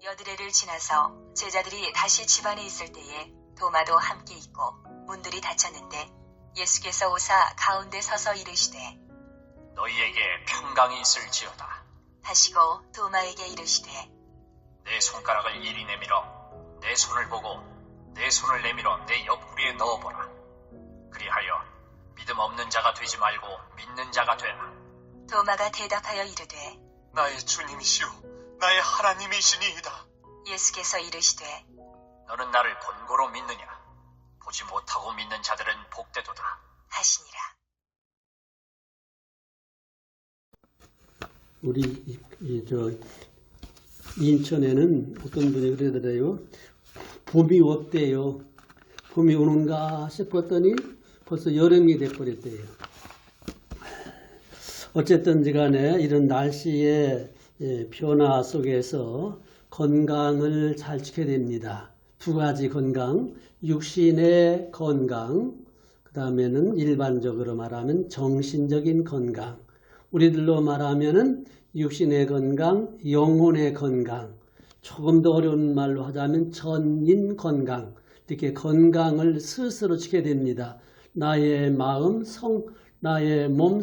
여드레를 지나서 제자들이 다시 집안에 있을 때에 도마도 함께 있고 문들이 닫혔는데 예수께서 오사 가운데 서서 이르시되 너희에게 평강이 있을지어다. 하시고 도마에게 이르시되 내 손가락을 이리 내밀어 내 손을 보고 내 손을 내밀어 내 옆구리에 넣어보라. 그리하여 믿음 없는 자가 되지 말고 믿는 자가 되라. 도마가 대답하여 이르되 나의 주님이시오 나의 하나님이시니이다. 예수께서 이르시되 너는 나를 본고로 믿느냐? 보지 못하고 믿는 자들은 복되도다. 하시니라. 우리 인천에는 어떤 분이 그러더래요. 봄이 없대요. 봄이 오는가 싶었더니 벌써 여름이 돼버렸대요. 어쨌든 간에 이런 날씨의 변화 속에서 건강을 잘 지켜야 됩니다. 두 가지 건강, 육신의 건강, 그 다음에는 일반적으로 말하면 정신적인 건강. 우리들로 말하면은 육신의 건강, 영혼의 건강, 조금 더 어려운 말로 하자면 전인 건강. 이렇게 건강을 스스로 지켜야 됩니다. 나의 마음, 나의 몸,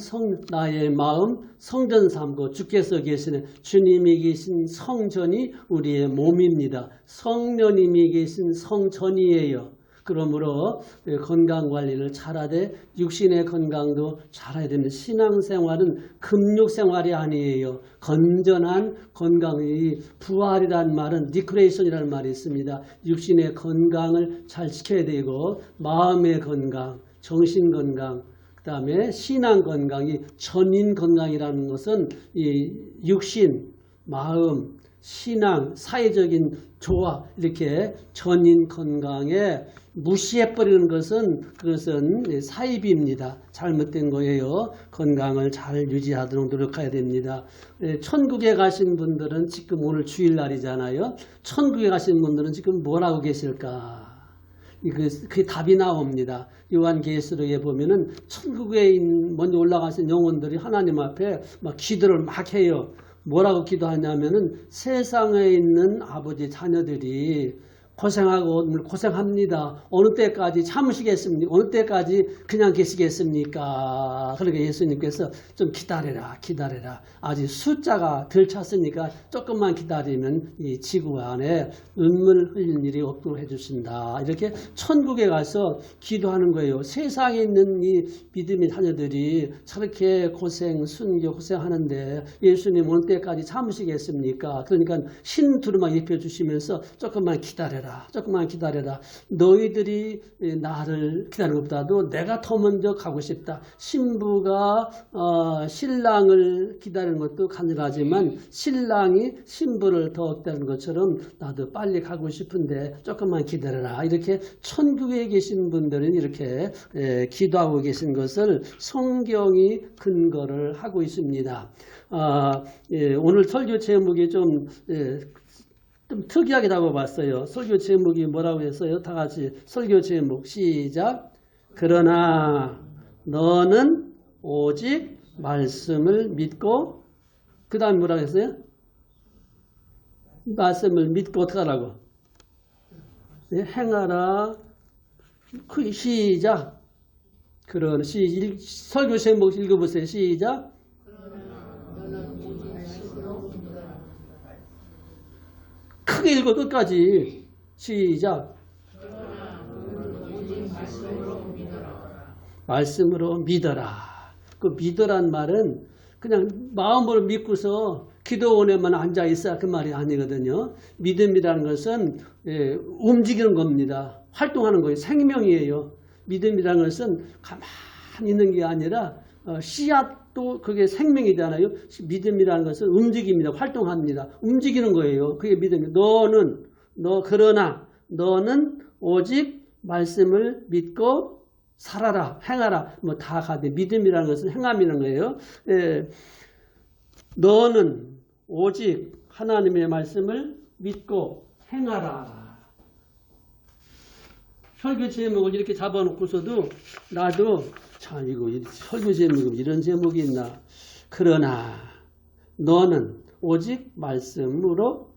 나의 마음 성전 삼고 주께서 계시는 주님이 계신 성전이 우리의 몸입니다. 성령님이 계신 성전이에요. 그러므로 건강관리를 잘하되 육신의 건강도 잘해야 되는 신앙생활은 금욕생활이 아니에요. 건전한 건강이 부활이라는 말은 리크레이션이라는 말이 있습니다. 육신의 건강을 잘 지켜야 되고 마음의 건강, 정신건강, 그 다음에 신앙건강이 전인건강이라는 것은 이 육신, 마음, 신앙, 사회적인 조화 이렇게 전인건강에 무시해버리는 그것은 사입입니다. 잘못된 거예요. 건강을 잘 유지하도록 노력해야 됩니다. 천국에 가신 분들은 지금 오늘 주일날이잖아요. 천국에 가신 분들은 지금 뭐라고 계실까? 그게 답이 나옵니다. 요한계시록에 보면은 천국에 먼저 올라가신 영혼들이 하나님 앞에 막 기도를 막 해요. 뭐라고 기도하냐면은 세상에 있는 아버지 자녀들이 고생합니다. 어느 때까지 참으시겠습니까? 어느 때까지 그냥 계시겠습니까? 그러니까 예수님께서 좀 기다려라. 아직 숫자가 덜 찼으니까 조금만 기다리면 이 지구 안에 눈물 흘리는 일이 없도록 해주신다. 이렇게 천국에 가서 기도하는 거예요. 세상에 있는 이 믿음의 자녀들이 저렇게 순교 고생하는데 예수님 어느 때까지 참으시겠습니까? 그러니까 흰 두루마기 입혀주시면서 조금만 기다려라. 너희들이 나를 기다리는 것보다도 내가 더 먼저 가고 싶다. 신부가 신랑을 기다리는 것도 간절하지만 신랑이 신부를 더 기다리는 것처럼 나도 빨리 가고 싶은데 조금만 기다려라. 이렇게 천국에 계신 분들은 이렇게 기도하고 계신 것을 성경이 근거를 하고 있습니다. 오늘 설교 제목이 좀 특이하게 잡아봤어요. 설교 제목이 뭐라고 했어요? 다 같이 설교 제목 시작. 그러나 너는 오직 말씀을 믿고 그 다음에 뭐라고 했어요? 말씀을 믿고 어떻게 하라고? 행하라. 시작. 그러나 설교 제목 읽어보세요. 시작. 크게 읽어 끝까지 시작. 말씀으로 믿어라. 그 믿어란 말은 그냥 마음으로 믿고서 기도원에만 앉아 있어 그 말이 아니거든요. 믿음이라는 것은 움직이는 겁니다. 활동하는 거예요. 생명이에요. 믿음이라는 것은 가만히 있는 게 아니라 씨앗도 그게 생명이잖아요. 믿음이라는 것은 움직입니다. 활동합니다. 움직이는 거예요. 그게 믿음이에요. 그러나 너는 오직 말씀을 믿고 살아라, 행하라. 뭐 다 가되 믿음이라는 것은 행함이라는 거예요. 너는 오직 하나님의 말씀을 믿고 행하라. 설교 제목을 이렇게 잡아놓고서도 나도 이거 설교 제목이 이런 제목이 있나. 그러나 너는 오직 말씀으로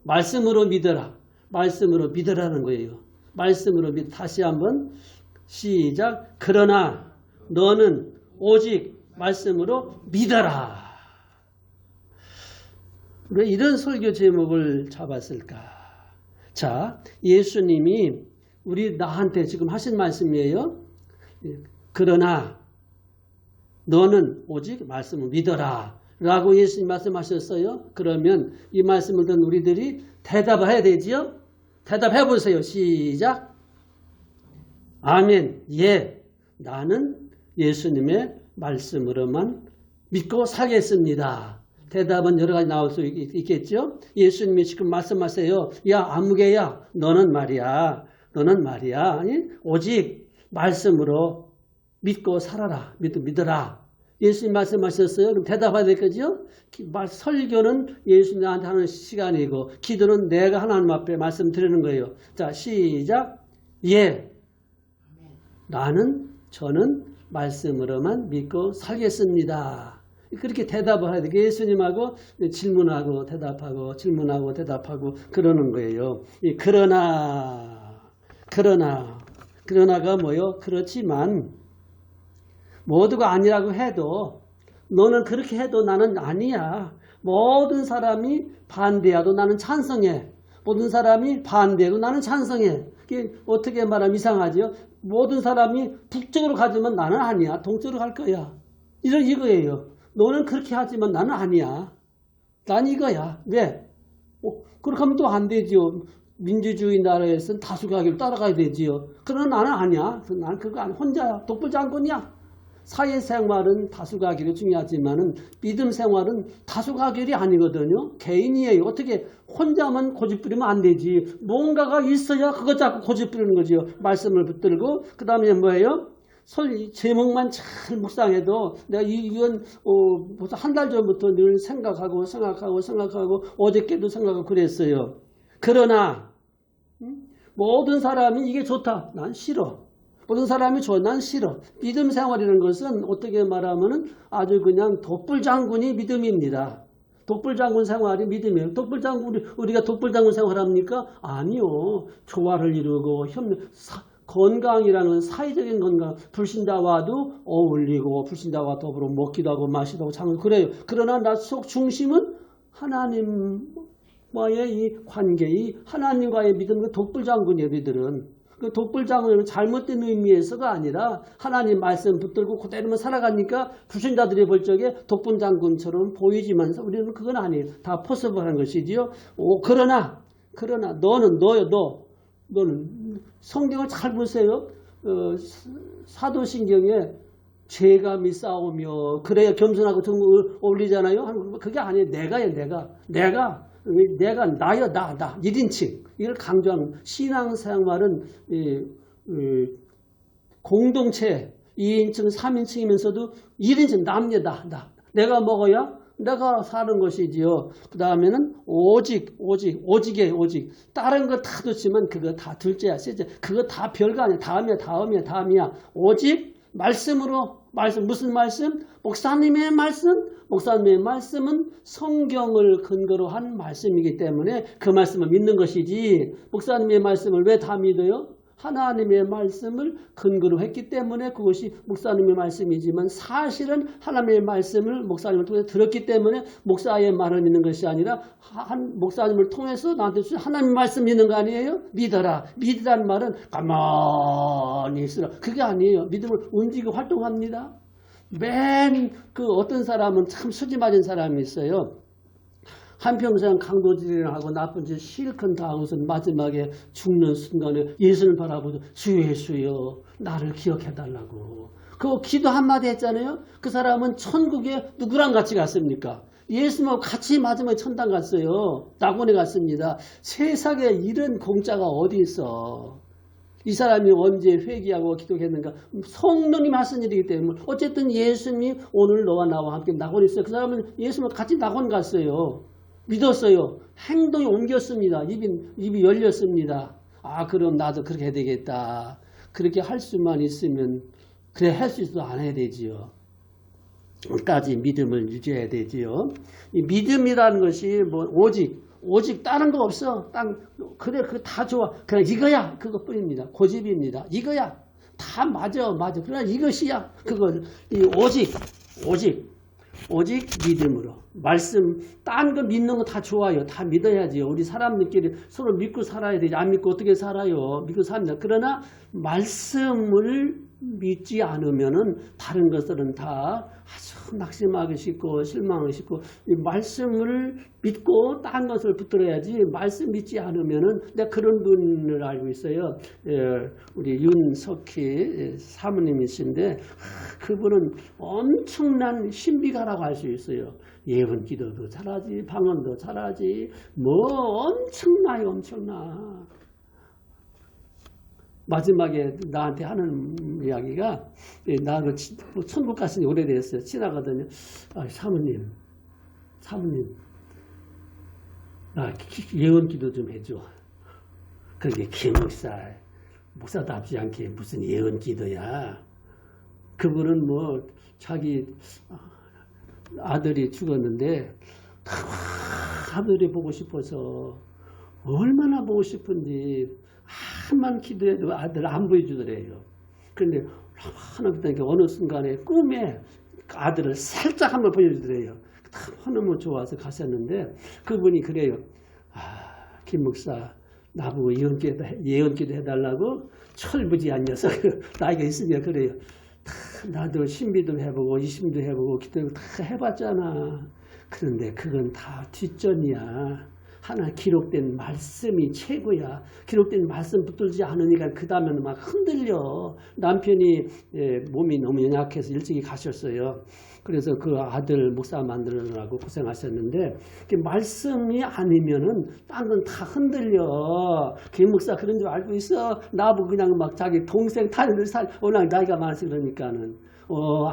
믿어라. 말씀으로 믿으라는 거예요. 말씀으로 믿. 다시 한번 시작. 그러나 너는 오직 말씀으로 믿어라. 왜 이런 설교 제목을 잡았을까? 자, 예수님이 나한테 지금 하신 말씀이에요. 그러나 너는 오직 말씀을 믿어라 라고 예수님 말씀하셨어요. 그러면 이 말씀을 듣는 우리들이 대답을 해야 되지요. 대답해 보세요. 시작. 아멘. 예, 나는 예수님의 말씀으로만 믿고 살겠습니다. 대답은 여러 가지 나올 수 있겠죠. 예수님이 지금 말씀하세요. 야, 아무개야, 너는 말이야. 오직 말씀으로 믿고 살아라. 믿어라. 예수님 말씀하셨어요. 그럼 대답해야 될 거죠. 설교는 예수님 나한테 하는 시간이고 기도는 내가 하나님 앞에 말씀드리는 거예요. 자, 시작. 예, 저는 말씀으로만 믿고 살겠습니다. 그렇게 대답을 해야 돼요. 예수님하고 질문하고 대답하고 그러는 거예요. 그러나가 뭐요? 그렇지만 모두가 아니라고 해도 너는 그렇게 해도 나는 아니야. 모든 사람이 반대해도 나는 찬성해. 모든 사람이 반대해도 나는 찬성해. 이게 어떻게 말하면 이상하죠? 모든 사람이 북쪽으로 가지만 나는 아니야. 동쪽으로 갈 거야. 이거예요. 너는 그렇게 하지만 나는 아니야. 난 이거야. 왜? 그렇게 하면 또 안 되지요. 민주주의 나라에서는 다수가결 따라가야 되지요. 그러나 나는 아니야. 난 그거 아니야. 혼자야. 독불장군이야. 사회생활은 다수가결이 중요하지만은 믿음 생활은 다수가결이 아니거든요. 개인이에요. 어떻게 혼자만 고집 부리면 안 되지. 뭔가가 있어야 그거 자꾸 고집 부리는 거지요. 말씀을 붙들고 그 다음에 뭐예요? 제목만 잘 묵상해도 내가 이건 벌써 한 달 전부터 늘 생각하고 어저께도 생각하고 그랬어요. 그러나 모든 사람이 이게 좋다. 난 싫어. 모든 사람이 좋아. 난 싫어. 믿음 생활이라는 것은 어떻게 말하면은 아주 그냥 독불장군이 믿음입니다. 독불장군 생활이 믿음이에요. 우리가 독불장군 생활합니까? 아니요. 조화를 이루고 건강이라는 사회적인 건강, 불신자와도 어울리고 불신자와 더불어 먹기도 하고 마시기도 하고 참 그래요. 그러나 나 속 중심은 하나님과의 이 관계, 이 하나님과의 믿음, 그 독불장군이에요. 우리들은. 그 독불장군은 잘못된 의미에서가 아니라 하나님 말씀 붙들고 그대로만 살아가니까 불신자들이 볼 적에 독불장군처럼 보이지만 우리는 그건 아니에요. 다 포섭을 하는 것이지요. 그러나 너는 성경을 잘 보세요. 사도신경에 죄감이 싸우며 그래야 겸손하고 어울리잖아요. 그게 아니에요. 내가 나야 나 1인칭 이걸 강조하는 신앙생활은 공동체 2인칭 3인칭이면서도 1인칭 나 내가 먹어야 내가 사는 것이지요. 그 다음에는 오직 다른 거 다 좋지만 그거 다 둘째야 셋째 그거 다 별거 아니야. 다음이야. 오직 말씀으로 무슨 말씀? 목사님의 말씀은 성경을 근거로 한 말씀이기 때문에 그 말씀을 믿는 것이지 목사님의 말씀을 왜 다 믿어요? 하나님의 말씀을 근거로 했기 때문에 그것이 목사님의 말씀이지만 사실은 하나님의 말씀을 목사님을 통해 들었기 때문에 목사의 말을 믿는 것이 아니라 목사님을 통해서 나한테 주신 하나님의 말씀 믿는 거 아니에요? 믿으라는 말은 가만히 있으라. 그게 아니에요. 믿음을 움직이고 활동합니다. 어떤 사람은 참 수지 맞은 사람이 있어요. 한평생 강도질이나 하고 나쁜 짓 실컷 다 하고서 마지막에 죽는 순간에 예수를 바라보고 주여 나를 기억해달라고 그거 기도 한마디 했잖아요. 그 사람은 천국에 누구랑 같이 갔습니까? 예수님하고 같이 마지막에 천당 갔어요. 낙원에 갔습니다. 세상에 이런 공짜가 어디 있어. 이 사람이 언제 회개하고 기도했는가? 성령님이 하신 일이기 때문에 어쨌든 예수님이 오늘 너와 나와 함께 낙원에 있어요. 그 사람은 예수님과 같이 낙원 갔어요. 믿었어요. 행동이 옮겼습니다. 입이 열렸습니다. 그럼 나도 그렇게 해야 되겠다. 그렇게 할 수만 있으면 그래 할 수 있어도 안 해야 되지요. 까지 믿음을 유지해야 되지요. 이 믿음이라는 것이 뭐 오직 다른 거 없어. 그래 그거 다 좋아. 그냥 이거야 그것뿐입니다. 고집입니다. 이거야 다 맞아. 그러나 이것이야 그걸 이 오직 믿음으로 말씀 딴 거 믿는 거 다 좋아요. 다 믿어야지요. 우리 사람들끼리 서로 믿고 살아야 되지. 안 믿고 어떻게 살아요? 믿고 삽니다. 그러나 말씀을 믿지 않으면은 다른 것들은 다 아주 낙심하기 쉽고 실망하기 쉽고 이 말씀을 믿고 딴 것을 붙들어야지 말씀 믿지 않으면은 내가 그런 분을 알고 있어요. 우리 윤석희 사모님이신데 그분은 엄청난 신비가라고 할 수 있어요. 예언 기도도 잘하지 방언도 잘하지 뭐 엄청나. 마지막에 나한테 하는 이야기가 나 천국 갔으니 오래됐어요. 지나가더니 사모님 나 예언 기도 좀 해줘. 그게 김 목사답지 않게 무슨 예언 기도야. 그분은 뭐 자기 아들이 죽었는데 아들이 보고 싶어서 얼마나 보고 싶은지 한만 기도해도 아들 안 보여주더래요. 그런데 하나님께 어느 순간에 꿈에 아들을 살짝 한번 보여주더래요. 너무 좋아서 가셨는데 그분이 그래요. 김 목사 나보고 예언기도 해달라고 철부지한 녀석 나이가 있으니까 그래요. 나도 신비도 해보고 이심도 해보고 기도도 다 해봤잖아. 그런데 그건 다 뒷전이야. 하나 기록된 말씀이 최고야. 기록된 말씀 붙들지 않으니까 그 다음에는 막 흔들려. 남편이 몸이 너무 연약해서 일찍이 가셨어요. 그래서 그 아들 목사 만들느라고 고생하셨는데 말씀이 아니면은 딴 건 다 흔들려. 김 목사 그런 줄 알고 있어. 나보고 그냥 막 자기 동생 타는 워낙 나이가 많아서 그러니까는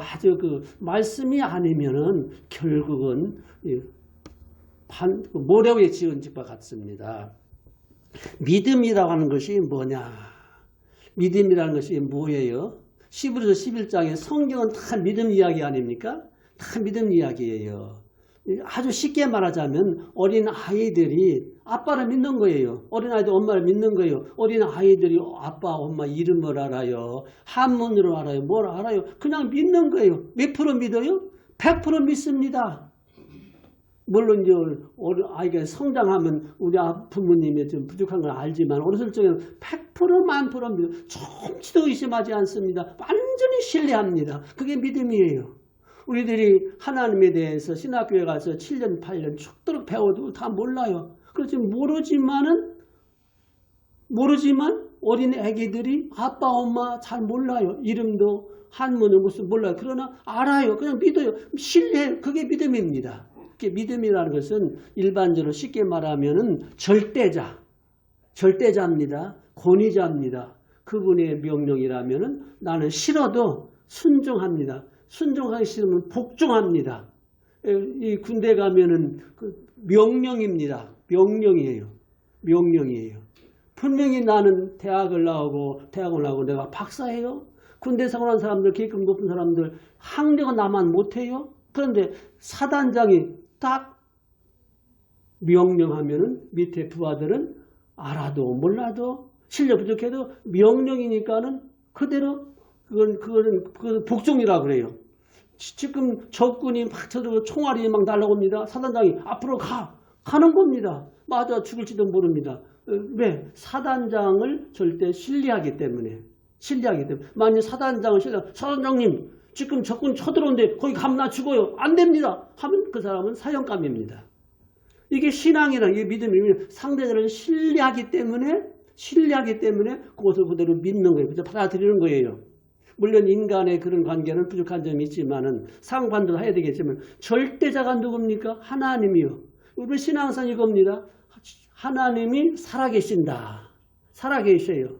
아주 그 말씀이 아니면은 결국은 모래 위에 지은 집과 같습니다. 믿음이라고 하는 것이 뭐냐? 믿음이라는 것이 뭐예요? 히브리서 11장에 성경은 다 믿음 이야기 아닙니까? 다 믿음 이야기예요. 아주 쉽게 말하자면 어린 아이들이 아빠를 믿는 거예요. 어린 아이들 엄마를 믿는 거예요. 어린 아이들이 아빠 엄마 이름을 알아요. 한문으로 알아요. 뭘 알아요. 그냥 믿는 거예요. 몇 프로 믿어요? 100% 믿습니다. 물론 이제 아이가 성장하면 우리 부모님이 좀 부족한 걸 알지만 어렸을 적에는 100% 만프로 믿어요. 조금도 의심하지 않습니다. 완전히 신뢰합니다. 그게 믿음이에요. 우리들이 하나님에 대해서 신학교에 가서 7년 8년 죽도록 배워도 다 몰라요. 그렇지 모르지만 어린 애기들이 아빠 엄마 잘 몰라요. 이름도 한문을 무슨 몰라요. 그러나 알아요. 그냥 믿어요. 신뢰해요. 그게 믿음입니다. 믿음이라는 것은 일반적으로 쉽게 말하면은 절대자입니다. 권위자입니다. 그분의 명령이라면은 나는 싫어도 순종합니다. 순종하기 싫으면 복종합니다. 이 군대 가면은 그 명령입니다. 명령이에요. 분명히 나는 대학을 나오고 내가 박사예요. 군대 생활한 사람들, 계급 높은 사람들 학력은 나만 못해요. 그런데 사단장이 딱 명령하면은 밑에 부하들은 알아도 몰라도 실력 부족해도 명령이니까는 그대로 그거는 복종이라고 그래요. 지금 적군이 막 쳐들고 총알이 막 날아옵니다. 사단장이 앞으로 가는 겁니다. 맞아 죽을지도 모릅니다. 왜? 사단장을 절대 신뢰하기 때문에. 만약 사단장님 지금 적군 쳐들어오는데 거기 가면 나 죽어요. 안 됩니다. 하면 그 사람은 사형감입니다. 이게 신앙이란 이게 믿음이 상대자를 신뢰하기 때문에 그것을 그대로 믿는 거예요. 그래서 받아들이는 거예요. 물론 인간의 그런 관계는 부족한 점이 있지만은 상관도 해야 되겠지만 절대자가 누굽니까? 하나님이요. 우리 신앙상 이겁니다. 하나님이 살아계셔요.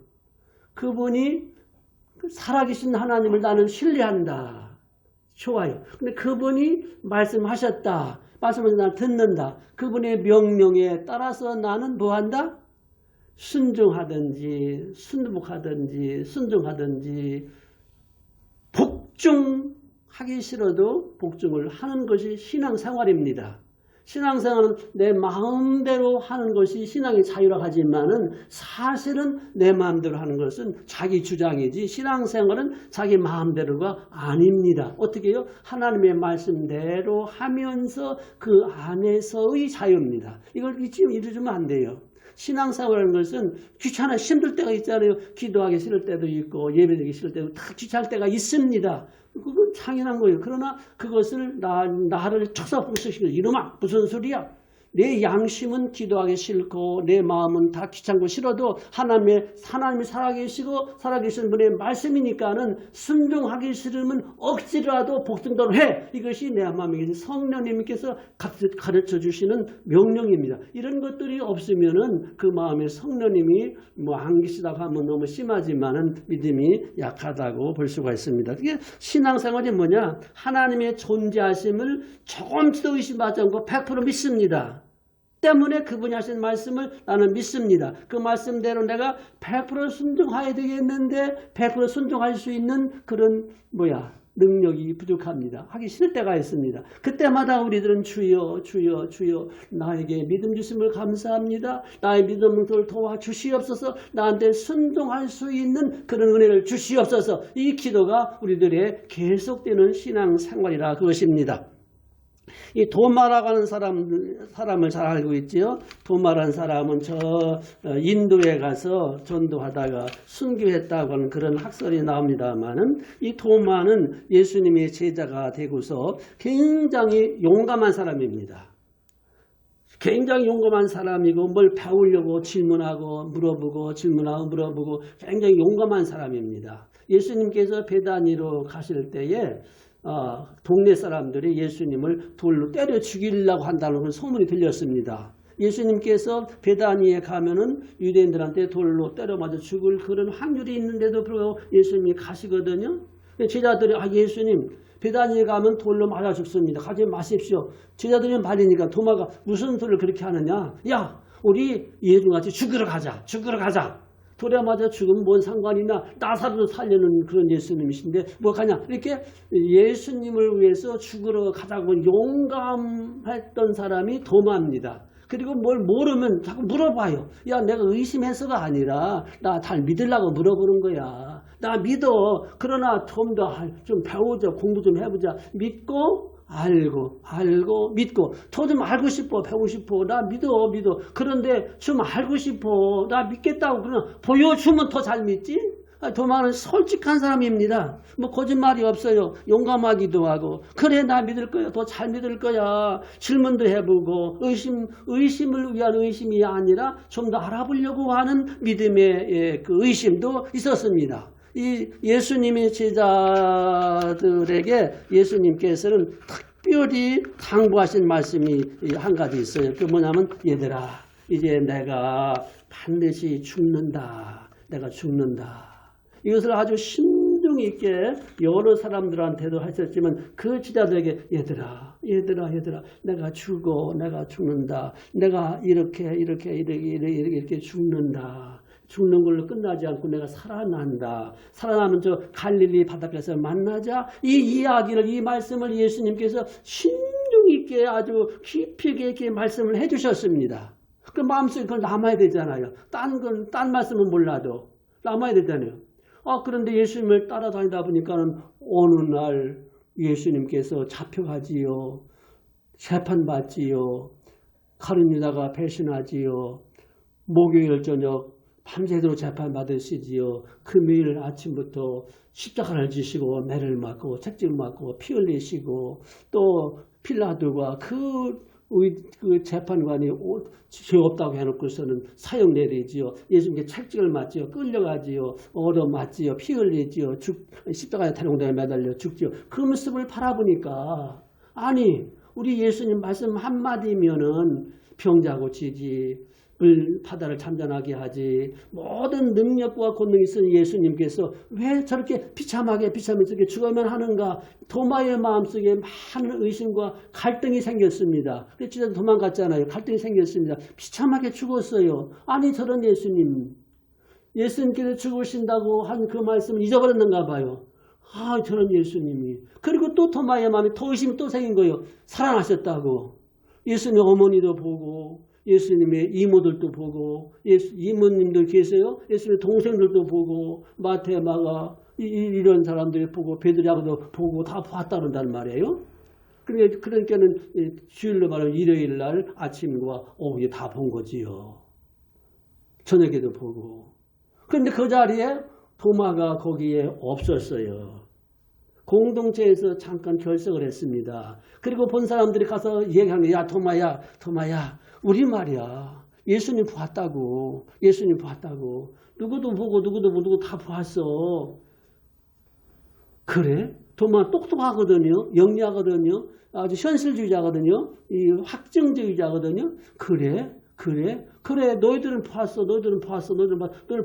그분이 살아계신 하나님을 나는 신뢰한다. 좋아요. 근데 그분이 말씀하셨다. 말씀을 나는 듣는다. 그분의 명령에 따라서 나는 뭐한다? 순종하든지 복종하든지 하기 싫어도 복종을 하는 것이 신앙생활입니다. 신앙생활은 내 마음대로 하는 것이 신앙의 자유라고 하지만은 사실은 내 마음대로 하는 것은 자기 주장이지 신앙생활은 자기 마음대로가 아닙니다. 어떻게 해요? 하나님의 말씀대로 하면서 그 안에서의 자유입니다. 이걸 잊으면 안 돼요. 신앙생활이라는 것은 귀찮아 힘들 때가 있잖아요. 기도하기 싫을 때도 있고 예배드리기 싫을 때도 다 귀찮을 때가 있습니다. 그건 당연한 거예요. 그러나 그것을 나를 쳐서부수시키는 이놈아 무슨 소리야? 내 양심은 기도하기 싫고 내 마음은 다 귀찮고 싫어도 하나님이 살아계시는 분의 말씀이니까는 순종하기 싫으면 억지라도 복종대로 해. 이것이 내 마음에 성령님께서 가르쳐 주시는 명령입니다. 이런 것들이 없으면은 그 마음에 성령님이 안 계시다고 하면 너무 심하지만은 믿음이 약하다고 볼 수가 있습니다. 그게 신앙생활이 뭐냐? 하나님의 존재하심을 조금도 의심하지 않고 100% 믿습니다. 때문에 그분이 하신 말씀을 나는 믿습니다. 그 말씀대로 내가 100% 순종해야 되겠는데 100% 순종할 수 있는 그런 능력이 부족합니다. 하기 싫을 때가 있습니다. 그때마다 우리들은 주여 주여 주여 나에게 믿음 주심을 감사합니다. 나의 믿음을 도와주시옵소서. 나한테 순종할 수 있는 그런 은혜를 주시옵소서. 이 기도가 우리들의 계속되는 신앙생활이라 그것입니다. 이 도마라고 하는 사람을 잘 알고 있지요. 도마라는 사람은 인도에 가서 전도하다가 순교했다고 하는 그런 학설이 나옵니다만은 이 도마는 예수님의 제자가 되고서 굉장히 용감한 사람입니다. 굉장히 용감한 사람이고 뭘 배우려고 질문하고 물어보고 굉장히 용감한 사람입니다. 예수님께서 베다니로 가실 때에 동네 사람들이 예수님을 돌로 때려 죽이려고 한다는 그런 소문이 들렸습니다. 예수님께서 베다니에 가면은 유대인들한테 돌로 때려 맞아 죽을 그런 확률이 있는데도 불구하고 예수님이 가시거든요. 제자들이 예수님 베다니에 가면 돌로 맞아 죽습니다. 가지 마십시오. 제자들이 말이니까 도마가 무슨 소리를 그렇게 하느냐. 야 우리 예수같이 죽으러 가자. 돌에 맞아 죽으면 뭔 상관이나 나사로도 살려는 그런 예수님이신데 뭐 가냐 이렇게 예수님을 위해서 죽으러 가자고 용감했던 사람이 도마입니다. 그리고 뭘 모르면 자꾸 물어봐요. 야 내가 의심해서가 아니라 나 잘 믿으려고 물어보는 거야. 나 믿어. 그러나 좀 더 좀 배우자. 공부 좀 해보자. 믿고 알고 믿고 더 좀 알고 싶어. 배우고 싶어. 나 믿어. 그런데 좀 알고 싶어. 나 믿겠다고 그러나 보여주면 더 잘 믿지? 도마는 솔직한 사람입니다. 뭐 거짓말이 없어요. 용감하기도 하고 그래 나 믿을 거야. 더 잘 믿을 거야. 질문도 해보고 의심을 위한 의심이 아니라 좀 더 알아보려고 하는 믿음의 그 의심도 있었습니다. 이 예수님의 제자들에게 예수님께서는 특별히 당부하신 말씀이 한 가지 있어요. 그 뭐냐면 얘들아 이제 내가 반드시 죽는다. 내가 죽는다. 이것을 아주 신중 있게 여러 사람들한테도 하셨지만 그 제자들에게 얘들아 내가 죽는다. 내가 이렇게 죽는다. 죽는 걸로 끝나지 않고 내가 살아난다. 살아나면 저 갈릴리 바닷가에서 만나자. 이 이야기를 이 말씀을 예수님께서 신중 있게 아주 깊이 있게 이렇게 말씀을 해주셨습니다. 그 마음속에 그걸 남아야 되잖아요. 딴 말씀은 몰라도 남아야 되잖아요. 그런데 예수님을 따라다니다 보니까는 어느 날 예수님께서 잡혀가지요. 재판받지요. 가룟 유다가 배신하지요. 목요일 저녁 밤새도록 재판받으시지요. 금요일 아침부터 십자가를 지시고 매를 맞고 책찍 맞고 피 흘리시고 또 필라도가 그 재판관이 죄 없다고 해놓고서는 사형 내리지요. 예수님께 책찍을 맞지요. 끌려가지요. 얻어 맞지요. 피 흘리지요. 십자가에 탄용대에 매달려 죽지요. 그 모습을 바라보니까 우리 예수님 말씀 한마디면은 병자 고치지. 바다를 잠잠하게 하지. 모든 능력과 권능이 있는 예수님께서 왜 저렇게 비참하게 죽어야만 하는가. 도마의 마음속에 많은 의심과 갈등이 생겼습니다. 그래서 진짜 도망갔잖아요. 갈등이 생겼습니다. 비참하게 죽었어요. 저런 예수님께서 죽으신다고 한 그 말씀을 잊어버렸는가 봐요. 아, 저런 예수님이. 그리고 또 토마의 마음에 더 의심이 또 생긴 거예요. 살아나셨다고. 예수님의 어머니도 보고 예수님의 이모들도 보고 이모님들 계세요. 예수님의 동생들도 보고 마태, 마가 이런 사람들이 보고 베드로도 보고 다 봤다 그런단 말이에요. 그러니까는 주일로 말하면 일요일 날 아침과 오후에 다 본 거지요. 저녁에도 보고. 그런데 그 자리에 도마가 거기에 없었어요. 공동체에서 잠깐 결석을 했습니다. 그리고 본 사람들이 가서 얘기하는 거야. 야, 도마야, 우리 말이야. 예수님 봤다고. 예수님 봤다고. 누구도 보고 누구도 다 봤어. 그래? 도마 똑똑하거든요. 영리하거든요. 아주 현실주의자거든요. 이 확증주의자거든요. 그래? 너희들은 봤어. 너희들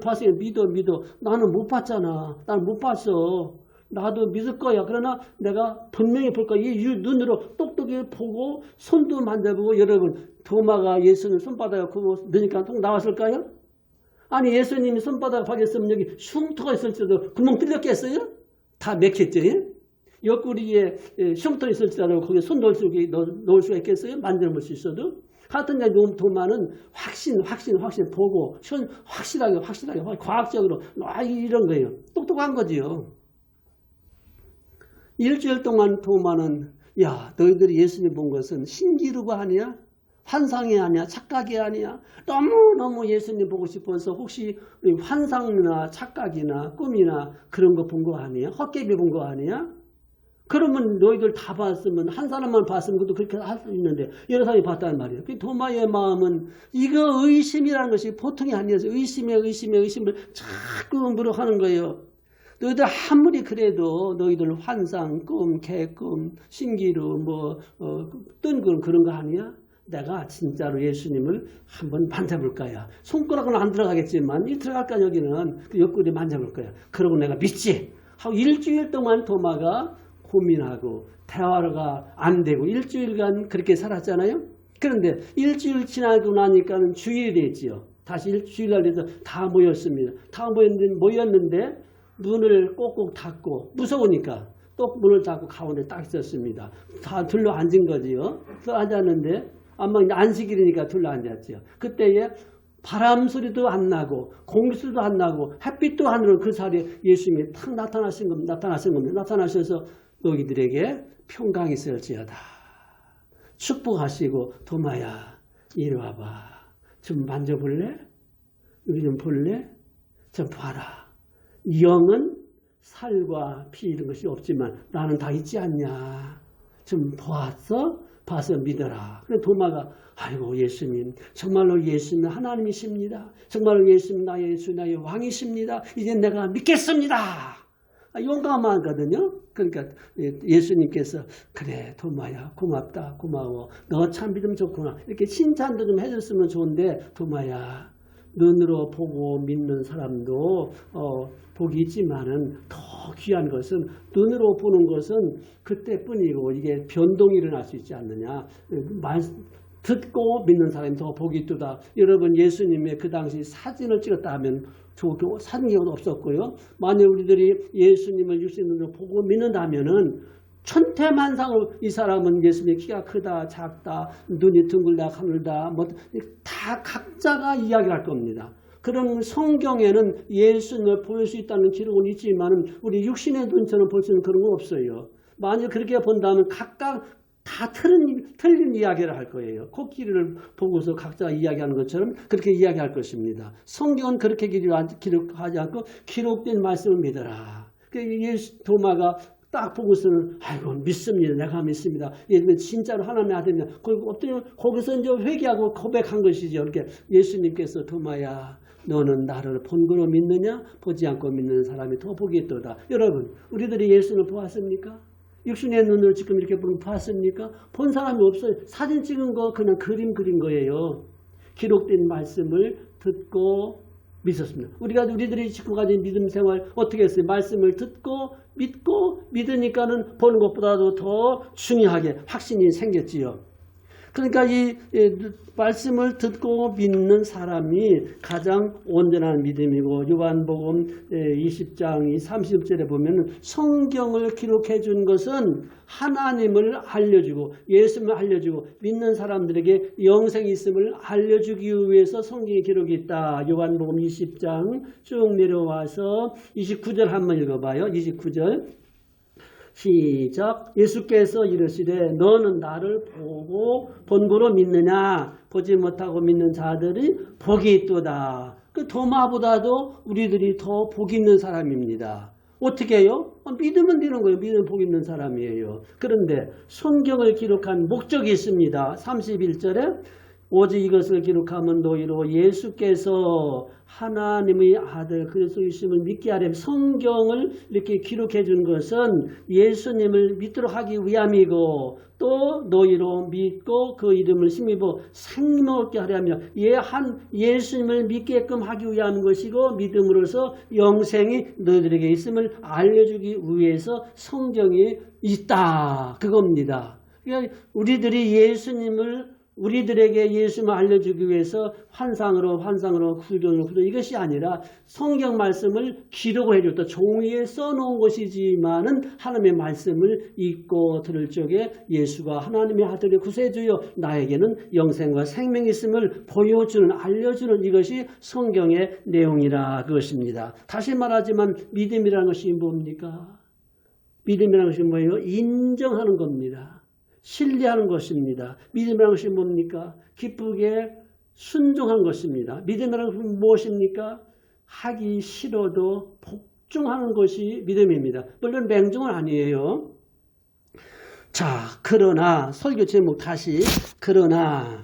봤으니까 믿어. 나는 못 봤잖아. 나는 못 봤어. 나도 믿을 거야. 그러나 내가 분명히 볼 거야. 이 눈으로 똑똑히 보고 손도 만져보고. 여러분, 도마가 예수님 손바닥에 그거 넣으니까 통 나왔을까요? 아니, 예수님이 손바닥에 박였으면 여기 흉터가 있을지도 구멍 뚫렸겠어요? 다 맥혔죠. 옆구리에 흉터 있을지라도 거기에 손 넣을 수가 있겠어요? 만져볼 수 있어도. 하여튼 도마는 확신 보고 확실하게 과학적으로 이런 거예요. 똑똑한 거지요. 일주일 동안 도마는 야, 너희들이 예수님 본 것은 신기루가 아니야? 환상이 아니야? 착각이 아니야? 너무 예수님 보고 싶어서 혹시 환상이나 착각이나 꿈이나 그런 거 본 거 아니야? 헛개비 본 거 아니야? 그러면 너희들 다 봤으면 한 사람만 봤으면 그것도 그렇게 할 수 있는데 여러 사람이 봤단 말이에요. 그 도마의 마음은 이거 의심이라는 것이 보통이 아니었어요. 의심을 자꾸 물어하는 거예요. 너희들 아무리 그래도 너희들 환상, 꿈, 개꿈, 신기루, 뜬금 그런 거 아니야? 내가 진짜로 예수님을 한번 만져볼 거야. 손가락은 안 들어가겠지만 들어갈까 여기는 그 옆구리 만져볼 거야. 그러고 내가 믿지. 하고 일주일 동안 도마가 고민하고 대화가 안 되고 일주일간 그렇게 살았잖아요. 그런데 일주일 지나고 나니까는 주일이 됐지요. 다시 주일날 돼서 다 모였습니다. 다 모였는데 문을 꼭꼭 닫고 무서우니까 또 문을 닫고 가운데 딱 있었습니다. 다 둘러 앉은 거지요. 또 앉았는데 아마 안식일이니까 둘러 앉았지요. 그때에 바람 소리도 안 나고 공기 소리도 안 나고 햇빛도 안 오는 그 자리에 예수님이 탁 나타나신 겁니다. 나타나셔서 너희들에게 평강이 있을지어다. 축복하시고 도마야 이리 와봐. 좀 만져볼래? 여기 좀 볼래? 좀 봐라. 영은 살과 피 이런 것이 없지만 나는 다 있지 않냐. 좀 봐서 믿어라. 그래 도마가 아이고 예수님 정말로 예수님 하나님이십니다. 정말로 예수님 나의 주 나의 왕이십니다. 이제 내가 믿겠습니다. 용감하거든요. 그러니까 예수님께서 그래 도마야 고맙다 고마워 너 참 믿음 좋구나 이렇게 칭찬도 좀 해줬으면 좋은데 도마야 눈으로 보고 믿는 사람도 복이 있지만은 더 귀한 것은 눈으로 보는 것은 그때뿐이고 이게 변동이 일어날 수 있지 않느냐. 듣고 믿는 사람이 더 복이 있도다. 여러분 예수님의 그 당시 사진을 찍었다 하면 사진 경우도 없었고요. 만약 우리들이 예수님을 육신으로 보고 믿는다면은 천태만상으로 이 사람은 예수님의 키가 크다 작다 눈이 둥글다 가늘다 다 각자가 이야기를 할 겁니다. 그런 성경에는 예수님을 볼 수 있다는 기록은 있지만 우리 육신의 눈처럼 볼 수 있는 그런 건 없어요. 만약 그렇게 본다면 각각 다 틀린 이야기를 할 거예요. 코끼리를 보고서 각자가 이야기하는 것처럼 그렇게 이야기할 것입니다. 성경은 그렇게 기록하지 않고 기록된 말씀을 믿어라. 도마가 딱 보고서는 아이고 믿습니다. 내가 믿습니다. 예수님 진짜로 하나님의 아들이냐. 거기서 이제 회개하고 고백한 것이죠. 이렇게 예수님께서 도마야 너는 나를 본 거로 믿느냐? 보지 않고 믿는 사람이 더 복이 있도다. 여러분 우리들이 예수님을 보았습니까? 육신의 눈으로 지금 이렇게 보았습니까? 본 사람이 없어요. 사진 찍은 거 그냥 그림 그린 거예요. 기록된 말씀을 듣고 믿었습니다. 우리들이 지금 가진 믿음 생활 어떻게 했어요? 말씀을 듣고 믿고 믿으니까는 보는 것보다도 더 중요하게 확신이 생겼지요. 그러니까 이 말씀을 듣고 믿는 사람이 가장 온전한 믿음이고 요한복음 20장 30절에 보면 성경을 기록해 준 것은 하나님을 알려주고 예수님을 알려주고 믿는 사람들에게 영생이 있음을 알려주기 위해서 성경에 기록이 있다. 요한복음 20장 쭉 내려와서 29절 한번 읽어봐요. 29절 시작. 예수께서 이르시되 너는 나를 보고 본고로 믿느냐? 보지 못하고 믿는 자들이 복이 있도다. 그 도마보다도 우리들이 더 복 있는 사람입니다. 어떻게 해요? 믿으면 되는 거예요. 믿으면 복 있는 사람이에요. 그런데 성경을 기록한 목적이 있습니다. 31절에 오직 이것을 기록하면 너희로 예수께서 하나님의 아들 그리스도이심을 믿게 하려면 성경을 이렇게 기록해 준 것은 예수님을 믿도록 하기 위함이고 또 너희로 믿고 그 이름을 힘입어 생명을 얻게 하려며 예수님을 믿게끔 하기 위한 것이고 믿음으로써 영생이 너희들에게 있음을 알려주기 위해서 성경이 있다. 그겁니다. 그러니까 우리들에게 예수님을 알려주기 위해서 환상으로 구조로 이것이 아니라 성경 말씀을 기록을 해줬다. 종이에 써놓은 것이지만은 하나님의 말씀을 읽고 들을 적에 예수가 하나님의 아들의 구세주여 나에게는 영생과 생명이 있음을 보여주는 알려주는 이것이 성경의 내용이라 그것입니다. 다시 말하지만 믿음이라는 것이 뭡니까? 믿음이라는 것이 뭐예요? 인정하는 겁니다. 신뢰하는 것입니다. 믿음이라는 것이 뭡니까? 기쁘게 순종한 것입니다. 믿음이라는 것은 무엇입니까? 하기 싫어도 복종하는 것이 믿음입니다. 물론 맹종은 아니에요. 자, 그러나 설교 제목 다시 그러나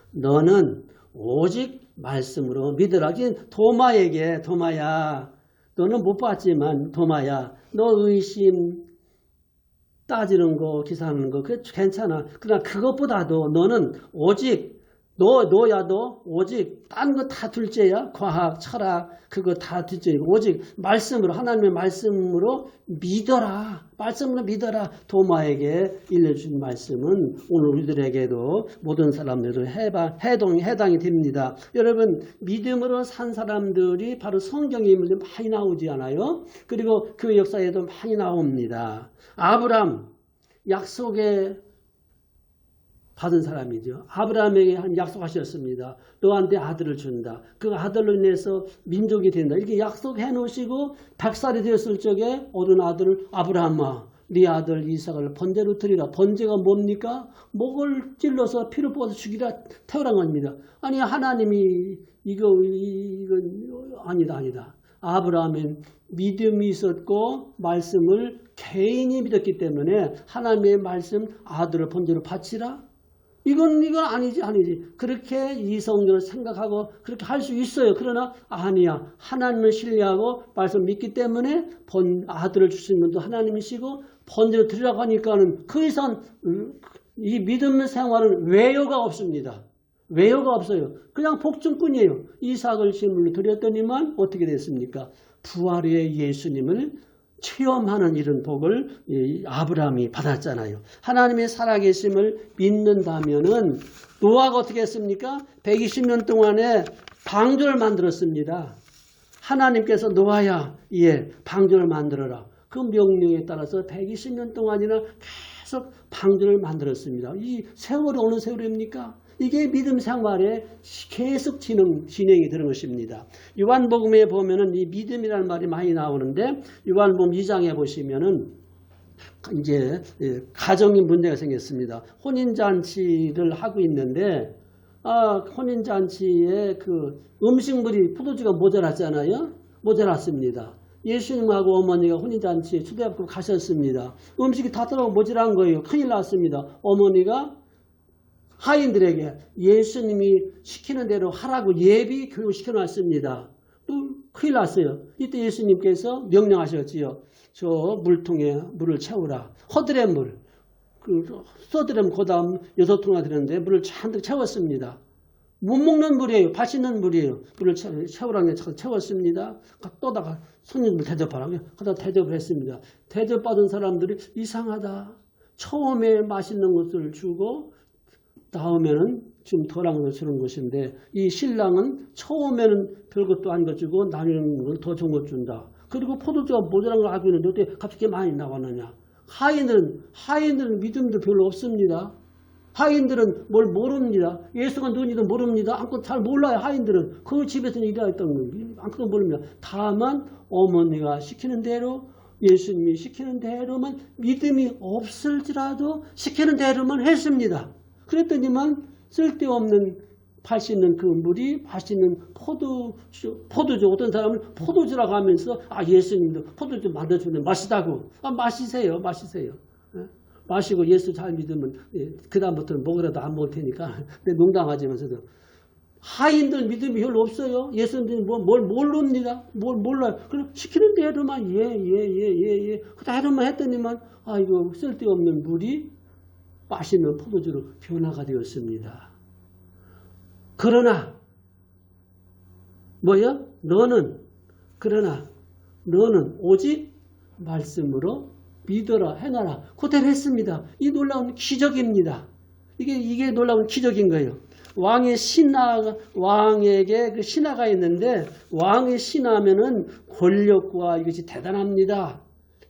너는 오직 말씀으로 믿으라. 도마야 너는 못 봤지만 도마야 너 의심 따지는 거, 기사하는 거, 그게 괜찮아. 그러나 그것보다도 너는 오직, 너야도 오직, 딴 거 다 둘째야. 과학, 철학, 그거 다 둘째이고, 오직 말씀으로, 하나님의 말씀으로 믿어라. 말씀으로 믿어라. 도마에게 일러준 말씀은 오늘 우리들에게도 모든 사람들도 해당이 됩니다. 여러분, 믿음으로 산 사람들이 바로 성경에 많이 나오지 않아요? 그리고 그 역사에도 많이 나옵니다. 아브람, 약속에 받은 사람이죠. 아브라함에게 한 약속하셨습니다. 너한테 아들을 준다. 그 아들로 인해서 민족이 된다. 이렇게 약속해 놓으시고 100살이 되었을 적에 얻은 아들을 아브라함아 네 아들 이삭을 번제로 드리라. 번제가 뭡니까? 목을 찔러서 피를 뽑아서 죽이라 태우란 겁니다. 아니 하나님이 이건 아니다. 아브라함은 믿음이 있었고 말씀을 개인이 믿었기 때문에 하나님의 말씀 아들을 번제로 바치라. 이건 아니지. 그렇게 이성적으로 생각하고 그렇게 할 수 있어요. 그러나 아니야. 하나님을 신뢰하고 말씀 믿기 때문에 아들을 주신 분도 하나님이시고 번제로 드리라고 하니까는 그 이상 이 믿음 생활은 외여가 없습니다. 외여가 없어요. 그냥 복종뿐이에요. 이삭을 제물로 드렸더니만 어떻게 됐습니까? 부활의 예수님을 체험하는 이런 복을 아브라함이 받았잖아요. 하나님의 살아계심을 믿는다면은 노아가 어떻게 했습니까? 120년 동안에 방주를 만들었습니다. 하나님께서 노아야, 방주를 만들어라. 그 명령에 따라서 120년 동안이나 계속 방주를 만들었습니다. 이 세월이 어느 세월입니까? 이게 믿음 생활에 계속 진행이 되는 것입니다. 요한복음에 보면은 이 믿음이라는 말이 많이 나오는데 요한복음 2장에 보시면은 이제 가정에 문제가 생겼습니다. 혼인잔치를 하고 있는데 혼인잔치에 그 음식물이 포도주가 모자랐잖아요. 모자랐습니다. 예수님하고 어머니가 혼인잔치에 초대받고 가셨습니다. 음식이 다 떨어져 모자란 거예요. 큰일 났습니다. 어머니가 하인들에게 예수님이 시키는 대로 하라고 예비 교육시켜놨습니다. 또 큰일 났어요. 이때 예수님께서 명령하셨지요. 저 물통에 물을 채우라. 허들의 물. 써드리면 그 다음 6통이나 되는데 물을 잔뜩 채웠습니다. 못 먹는 물이에요. 맛있는 물이에요. 물을 채우라는 게 채웠습니다. 또다가 손님들 대접하라고. 그러다 대접을 했습니다. 대접받은 사람들이 이상하다. 처음에 맛있는 것을 주고 다음에는 좀 덜한 것을 주는 것인데 이 신랑은 처음에는 별것도 안 가지고 나누는 걸 더 좋은 것 준다. 그리고 포도주가 모자란 걸 알고 있는데 어떻게 갑자기 많이 나왔느냐. 하인들은 믿음도 별로 없습니다. 하인들은 뭘 모릅니다. 예수가 누군지도 모릅니다. 아무것도 잘 몰라요. 하인들은. 그 집에서 일하였던 거예요. 아무것도 모릅니다. 다만 어머니가 시키는 대로 예수님이 시키는 대로만 믿음이 없을지라도 시키는 대로만 했습니다. 그랬더니만 쓸데없는 맛있는 그 물이 맛있는 포도주 어떤 사람은 포도주라고 하면서 예수님도 포도주 만들어주면 맛있다고 마시세요. 예? 마시고 예수 잘 믿으면 그 다음부터는 먹으라도 안 먹을 테니까 농담하지만서도 하인들 믿음이 별로 없어요. 예수님은 뭘 모릅니다. 뭘 몰라요. 그럼 시키는 대로만 예. 그대로만 했더니만 이거 쓸데없는 물이 맛있는 포도주로 변화가 되었습니다. 그러나 너는 오직 말씀으로 믿어라 행하라. 그대로 했습니다. 이 놀라운 기적입니다. 이게 놀라운 기적인 거예요. 왕에게 그 신하가 있는데 왕의 신하면은 권력과 이것이 대단합니다.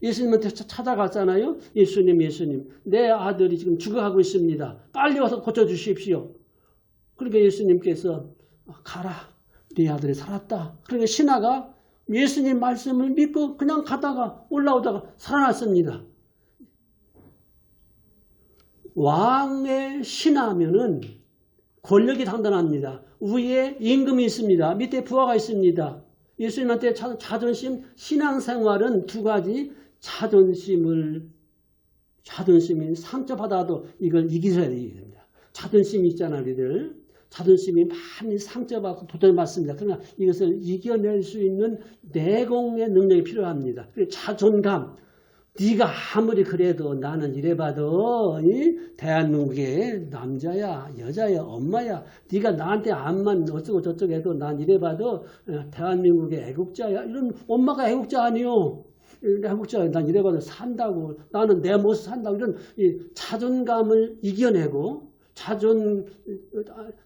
예수님한테 찾아갔잖아요. 예수님 내 아들이 지금 죽어가고 있습니다. 빨리 와서 고쳐주십시오. 그러니까 예수님께서 가라. 네 아들이 살았다. 그러니까 신하가 예수님 말씀을 믿고 그냥 가다가 올라오다가 살아났습니다. 왕의 신하면은 권력이 단단합니다. 위에 임금이 있습니다. 밑에 부하가 있습니다. 예수님한테 자존심, 신앙생활은 두 가지. 자존심이 상처받아도 이걸 이기셔야 됩니다. 자존심이 있잖아요, 우리들. 자존심이 많이 상처받고 도전받습니다. 그러나 이것을 이겨낼 수 있는 내공의 능력이 필요합니다. 자존감. 네가 아무리 그래도 나는 이래봐도 대한민국의 남자야, 여자야, 엄마야. 네가 나한테 암만 어쩌고 저쩌고 해도 난 이래봐도 대한민국의 애국자야. 이런 엄마가 애국자 아니요. 애국자야. 난 이래봐도 산다고. 나는 내 모습 산다고. 이런 자존감을 이겨내고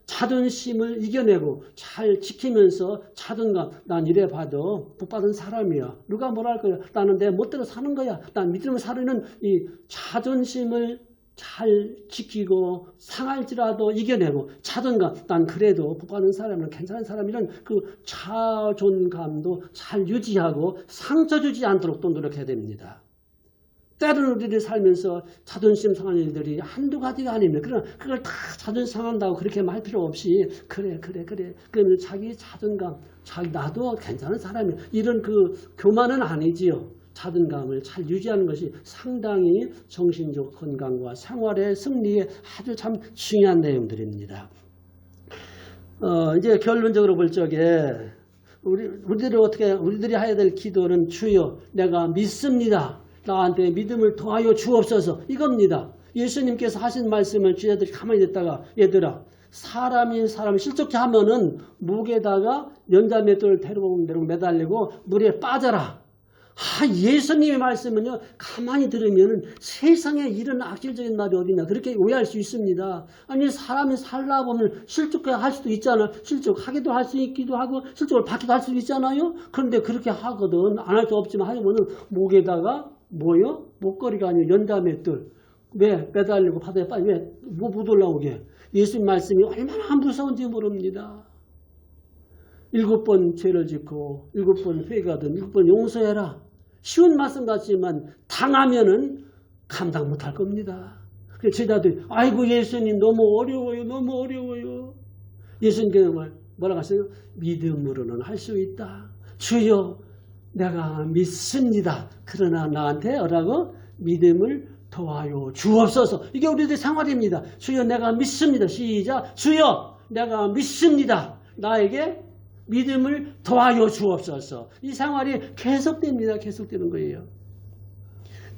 자존심을 이겨내고 잘 지키면서 자존감. 난 이래 봐도 복받은 사람이야. 누가 뭐라 할 거야. 나는 내 멋대로 사는 거야. 난 믿음을 사르는 이 자존심을 잘 지키고 상할지라도 이겨내고 자존감. 난 그래도 복받은 사람은 괜찮은 사람이란 그 자존감도 잘 유지하고 상처 주지 않도록 또 노력해야 됩니다. 때로는 우리들이 살면서 자존심 상하는 일들이 한두 가지가 아닙니다. 그러나 그걸 다 자존심 상한다고 그렇게 말 필요 없이 그래. 그러면 자기 자존감, 나도 괜찮은 사람이야. 이런 그 교만은 아니지요. 자존감을 잘 유지하는 것이 상당히 정신적 건강과 생활의 승리에 아주 참 중요한 내용들입니다. 이제 결론적으로 볼 적에 우리들이 해야 될 기도는 주여 내가 믿습니다. 나한테 믿음을 더하여 주옵소서. 이겁니다. 예수님께서 하신 말씀을 제자들이 가만히 듣다가 얘들아 사람이 실족해 하면은 목에다가 연자맷돌을 데리고 매달리고 물에 빠져라. 예수님의 말씀은요 가만히 들으면 세상에 이런 악질적인 말이 어디냐 그렇게 오해할 수 있습니다. 아니 사람이 살다 보면 실족해 할 수도 있잖아요. 실족하기도 할 수 있기도 하고 실족을 받기도 할 수도 있잖아요. 그런데 그렇게 하거든 안 할 수 없지만 하면은 목에다가 목걸이가 아니고 연자맷돌. 왜? 매달리고 바다에 빠지. 왜? 못 올라오게. 예수님 말씀이 얼마나 무서운지 모릅니다. 7번 죄를 짓고 7번 회개하든 7번 용서해라. 쉬운 말씀 같지만 당하면은 감당 못할 겁니다. 그래서 제자들이 아이고 예수님 너무 어려워요. 예수님께서 뭐라고 하세요? 믿음으로는 할 수 있다. 주여 내가 믿습니다. 그러나 나한테 뭐라고? 믿음을 더하여 주옵소서. 이게 우리들의 생활입니다. 주여 내가 믿습니다. 시작. 주여 내가 믿습니다. 나에게 믿음을 더하여 주옵소서. 이 생활이 계속됩니다. 계속되는 거예요.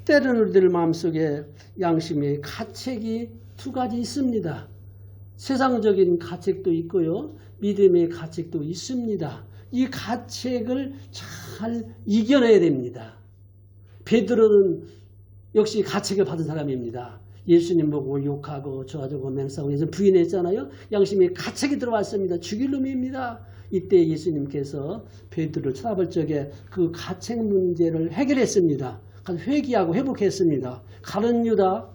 때로는 우리들 마음속에 양심의 가책이 두 가지 있습니다. 세상적인 가책도 있고요. 믿음의 가책도 있습니다. 이 가책을 잘 이겨내야 됩니다. 베드로는 역시 가책을 받은 사람입니다. 예수님 보고 욕하고 저하고 맹세하고 예수 부인했잖아요. 양심에 가책이 들어왔습니다. 죽일 놈입니다. 이때 예수님께서 베드로를 쳐다볼 적에 그 가책 문제를 해결했습니다. 회개하고 회복했습니다. 가룟 유다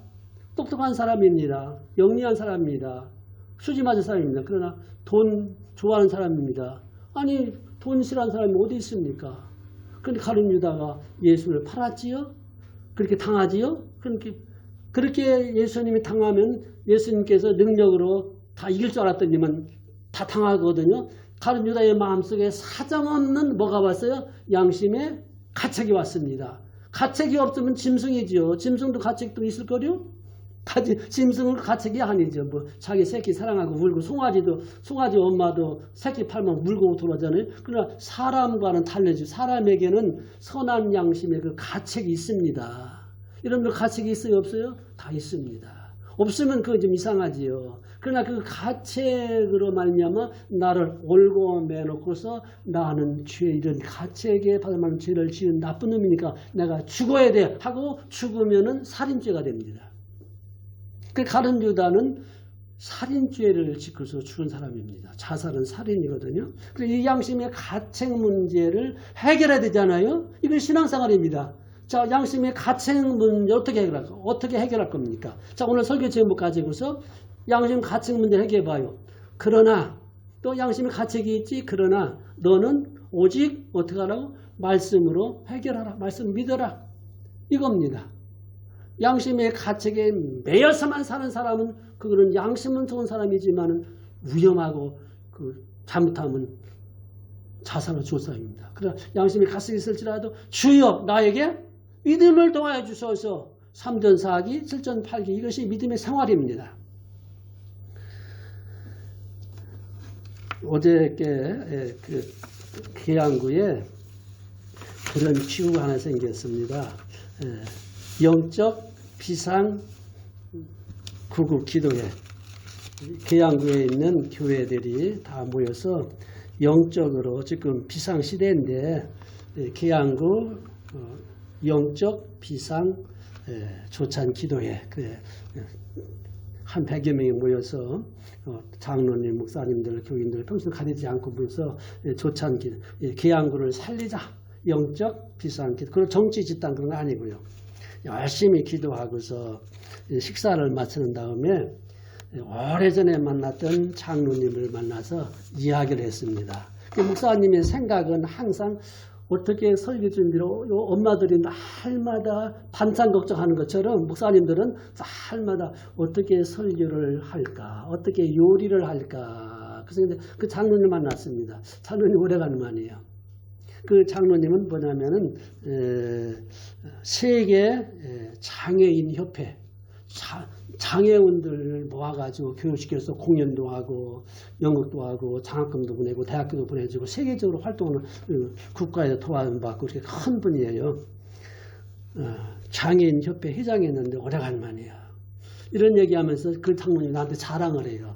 똑똑한 사람입니다. 영리한 사람입니다. 수지 맞은 사람입니다. 그러나 돈 좋아하는 사람입니다. 아니 돈 싫어하는 사람이 어디 있습니까? 그런데 가룟 유다가 예수를 팔았지요? 그렇게 당하지요? 그렇게 예수님이 당하면 예수님께서 능력으로 다 이길 줄 알았더니만 다 당하거든요. 가룟 유다의 마음속에 사정없는 뭐가 왔어요? 양심의 가책이 왔습니다. 가책이 없으면 짐승이지요. 짐승도 가책도 있을 거요? 짐승은 가책이 아니죠. 뭐 자기 새끼 사랑하고 울고 송아지 엄마도 새끼 팔면 울고 돌아오잖아요. 그러나 사람과는 달라지죠. 사람에게는 선한 양심의 그 가책이 있습니다. 여러분들 가책이 있어요? 없어요? 다 있습니다. 없으면 그거 좀 이상하지요. 그러나 그 가책으로 말미암아 나를 올고 매놓고서 나는 이런 가책에 받을 만한 죄를 지은 나쁜 놈이니까 내가 죽어야 돼 하고 죽으면은 살인죄가 됩니다. 그 가룟 유다는 살인죄를 짓고서 죽은 사람입니다. 자살은 살인이거든요. 그래서 이 양심의 가책 문제를 해결해야 되잖아요. 이건 신앙생활입니다. 자, 양심의 가책 문제 어떻게 해결할 겁니까? 자, 오늘 설교 제목 가지고서 양심 가책 문제 해결해 봐요. 그러나 또 양심의 가책이 있지. 그러나 너는 오직 어떻게 하라고? 말씀으로 해결하라. 말씀 믿어라. 이겁니다. 양심의 가책에 매여서만 사는 사람은 그거는 양심은 좋은 사람이지만 위험하고 잘못하면 자살로 죽을 사람입니다. 그러나 양심의 가책이 있을지라도 주여 나에게 믿음을 더하여 주소서. 3전 4기 7전 8기 이것이 믿음의 생활입니다. 어저께 그 계양구에 그런 기구가 하나 생겼습니다. 영적 비상 구국 기도회. 계양구에 있는 교회들이 다 모여서 영적으로 지금 비상 시대인데 계양구 영적 비상 조찬 기도회 한 100여 명이 모여서 장로님, 목사님들, 교인들 평소에 가리지 않고 모여서 조찬 기도, 계양구를 살리자. 영적 비상 기도. 그런 정치 집단 그런 거 아니고요. 열심히 기도하고서 식사를 마치는 다음에 오래전에 만났던 장로님을 만나서 이야기를 했습니다. 그 목사님의 생각은 항상 어떻게 설교 준비로 엄마들이 날마다 반찬 걱정하는 것처럼 목사님들은 날마다 어떻게 설교를 할까, 어떻게 요리를 할까. 그래서 그 장로님 만났습니다. 장로님 오래간만이에요. 그 장로님은 뭐냐면은 세계 장애인 협회 장애인들 모아가지고 교육시켜서 공연도 하고 연극도 하고 장학금도 보내고 대학교도 보내주고 세계적으로 활동하는 국가에서 도움받고 그렇게 큰 분이에요. 장애인 협회 회장이었는데 오래간만이에요. 이런 얘기하면서 그 장로님이 나한테 자랑을 해요.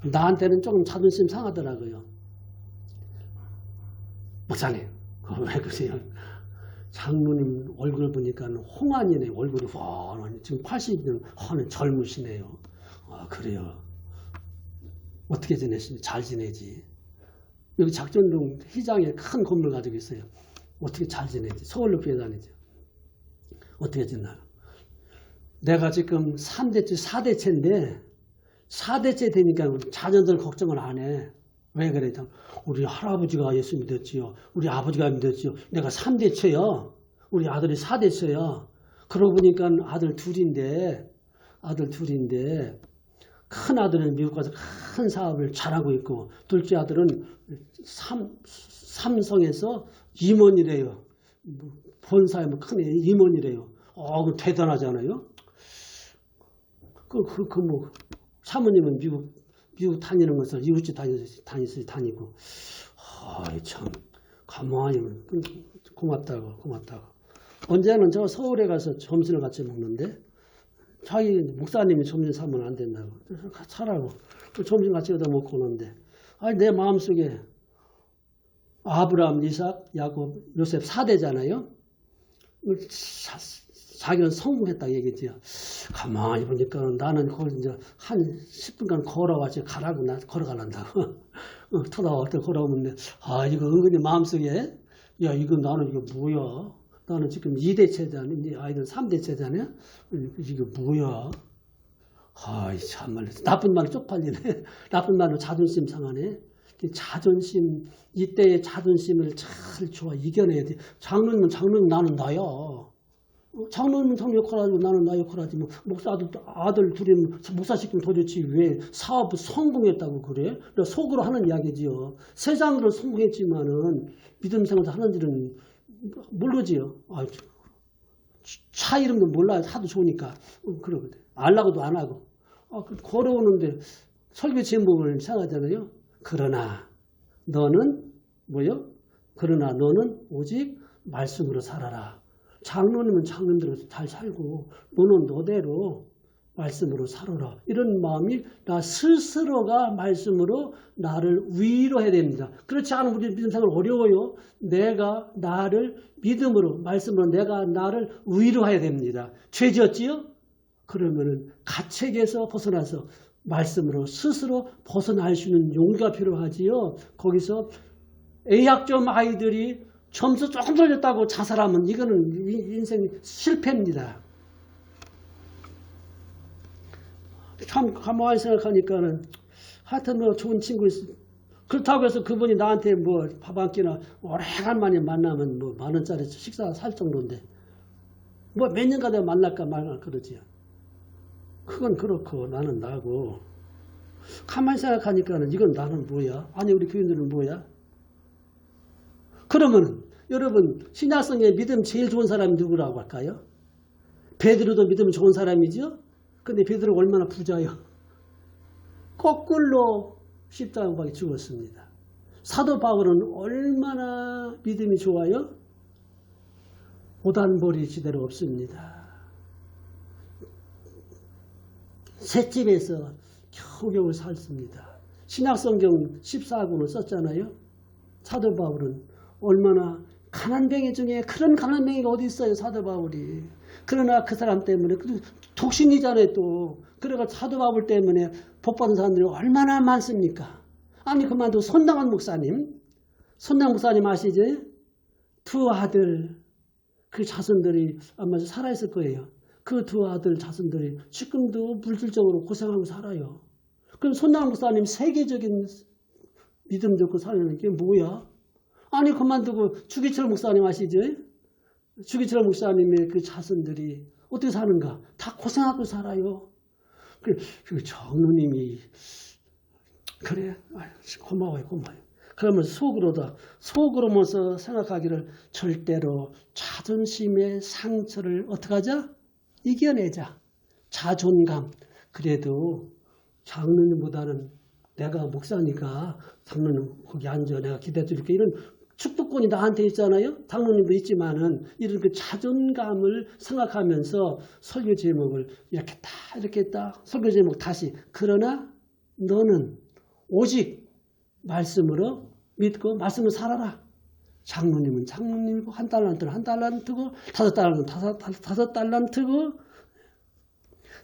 나한테는 조금 자존심 상하더라고요. 목사님, 왜 그러세요? 장로님 얼굴 보니까 홍안이네. 얼굴이 훤하니 지금 80년 헌은 젊으시네요. 아, 그래요. 어떻게 지내시니? 잘 지내지. 여기 작전동 시장에 큰 건물 가지고 있어요. 어떻게 잘 지내지? 서울로 교회 다니죠. 어떻게 지나요? 내가 지금 3대째, 4대째인데 4대째 되니까 자녀들 걱정을 안 해. 왜 그래? 우리 할아버지가 예수 믿었지요. 우리 아버지가 믿었지요. 내가 3대째요. 우리 아들이 4대째요. 그러고 보니까 아들 둘인데 큰 아들은 미국 가서 큰 사업을 잘하고 있고 둘째 아들은 삼성에서 임원이래요. 본사에 큰 임원이래요. 그 대단하잖아요. 뭐 사모님은 미국 다니는 것을 이웃집 다니고 참 가만히 고맙다고. 언제는 저 서울에 가서 점심을 같이 먹는데 자기 목사님이 점심 사면 안 된다고. 차라고 점심 같이 얻어 먹고 오는데 내 마음속에 아브라함, 이삭, 야곱, 요셉 4대잖아요. 자기는 성공했다 얘기지요. 가만히 보니까 나는 거기 이제 한 10분간 걸어와서 가라고 나 걸어가란다고. 터다와 걸어오면 이거 은근히 마음속에 야 이거 나는 이거 뭐야? 나는 지금 2대 체잖아. 이제 아이들 3대 체잖아요. 이게 뭐야? 참말로 나쁜 말로 쪽팔리네. 나쁜 말로 자존심 상하네. 자존심 이때의 자존심을 잘 좋아 이겨내야 돼. 장로님은 장로님 나는 나야. 장로님은 장로 역할하고 나는 나 역할하지. 뭐 목사 아들 둘이 목사 시키면 도대체 왜 사업 성공했다고 그래? 속으로 하는 이야기지요. 세상으로 성공했지만은 믿음 생활 하는 일은 모르지요. 차 이름도 몰라 하도 좋으니까 그러거든. 알라고도 안 하고 걸어오는데 설교 제목을 생각하잖아요. 그러나 너는 뭐요? 그러나 너는 오직 말씀으로 살아라. 장로님은 장로님대로 잘 살고 너는 너대로 말씀으로 살아라. 이런 마음이 나 스스로가 말씀으로 나를 위로해야 됩니다. 그렇지 않으면 우리 믿음 생활 어려워요. 내가 나를 믿음으로 말씀으로 내가 나를 위로해야 됩니다. 죄 지었지요? 그러면은 가책에서 벗어나서 말씀으로 스스로 벗어날 수 있는 용기가 필요하지요. 거기서 A학점 아이들이 점수 조금 돌렸다고 자살하면 이거는 인생 실패입니다. 참 가만히 생각하니까는 하여튼 뭐 좋은 친구 있어. 그렇다고 해서 그분이 나한테 뭐 밥 한 끼나 오래간만에 만나면 뭐 10,000원짜리 식사 살 정도인데 뭐 몇 년간 내가 만날까 말까 그러지요. 그건 그렇고 나는 나고 가만히 생각하니까는 이건 나는 뭐야? 아니 우리 교인들은 뭐야? 그러면 여러분 신약성의 믿음 제일 좋은 사람이 누구라고 할까요? 베드로도 믿음 좋은 사람이죠? 근데 베드로가 얼마나 부자요? 거꾸로 십자가 박에 죽었습니다. 사도 바울은 얼마나 믿음이 좋아요? 오단벌이 지대로 없습니다. 셋집에서 겨우겨우 살습니다. 신약성경 14권을 썼잖아요. 사도 바울은 얼마나 가난뱅이 중에 그런 가난뱅이가 어디 있어요. 사도 바울이. 그러나 그 사람 때문에 독신이잖아요 또. 그래가 사도 바울 때문에 복받은 사람들이 얼마나 많습니까? 아니 그만두고 손당한 목사님. 손당한 목사님 아시지? 두 아들 그 자손들이 아마 살아있을 거예요. 그 두 아들 자손들이 지금도 물질적으로 고생하고 살아요. 그럼 손당한 목사님 세계적인 믿음 좋고 살아는 게 뭐야? 아니 그만두고 주기철 목사님 아시죠? 주기철 목사님의 그 자손들이 어떻게 사는가? 다 고생하고 살아요. 그 장로님이 그래 고마워요. 그러면서 속으로면서 생각하기를 절대로 자존심의 상처를 어떻게 하자? 이겨내자. 자존감. 그래도 장로님보다는 내가 목사니까 장로님 거기 앉아 내가 기대해 줄게. 이런 축복권이 나한테 있잖아요. 장로님도 있지만은 이런 그 자존감을 생각하면서 설교 제목을 이렇게 딱 설교 제목 다시 그러나 너는 오직 말씀으로 믿고 말씀을 살아라. 장로님은 장로님이고 한 달란트는 한 달란트고 5달란트는 5달란트고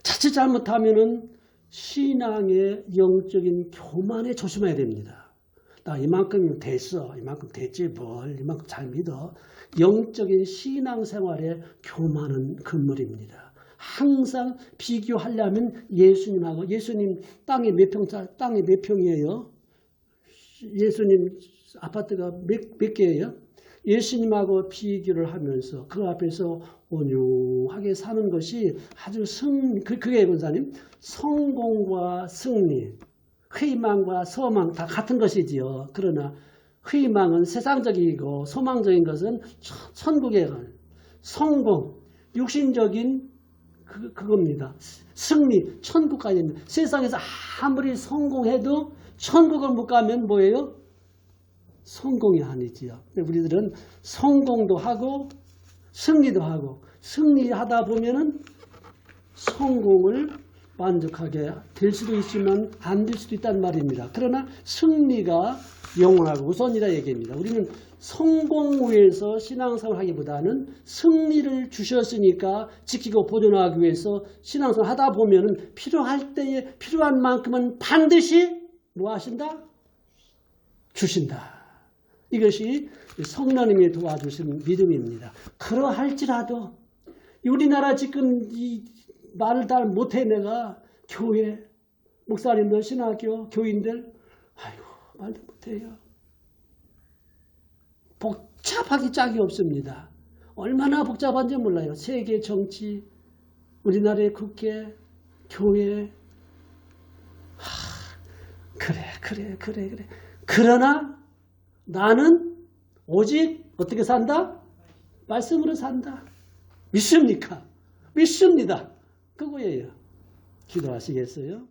자칫 잘못하면은 신앙의 영적인 교만에 조심해야 됩니다. 나 이만큼 됐어. 이만큼 됐지 뭘. 이만큼 잘 믿어. 영적인 신앙생활의 교만은 금물입니다. 항상 비교하려면 예수님하고 예수님 땅이 몇 평이에요? 예수님 아파트가 몇 개예요? 예수님하고 비교를 하면서 그 앞에서 온유하게 사는 것이 아주 그게 권사님 성공과 승리, 희망과 소망 다 같은 것이지요. 그러나 희망은 세상적이고 소망적인 것은 천국의 성공, 육신적인 그겁니다. 승리, 천국 가야 됩니다. 세상에서 아무리 성공해도 천국을 못 가면 뭐예요? 성공이 아니지요. 우리들은 성공도 하고 승리도 하고 승리하다 보면은 성공을 만족하게 될 수도 있지만 안 될 수도 있다는 말입니다. 그러나 승리가 영원하고 우선이라 얘기입니다. 우리는 성공 위해서 신앙생활 하기보다는 승리를 주셨으니까 지키고 보존하기 위해서 신앙생활 하다 보면은 필요할 때에 필요한 만큼은 반드시 뭐 하신다? 주신다. 이것이 성령님이 도와주신 믿음입니다. 그러할지라도 우리나라 지금 이 말을 다 못해 내가 교회 목사님들 신학교 교인들 아이고 말도 못해요. 복잡하기 짝이 없습니다. 얼마나 복잡한지 몰라요. 세계 정치, 우리나라의 국회, 교회. 그래. 그러나 나는 오직 어떻게 산다? 말씀으로 산다. 믿습니까? 믿습니다. 그거예요. 기도하시겠어요?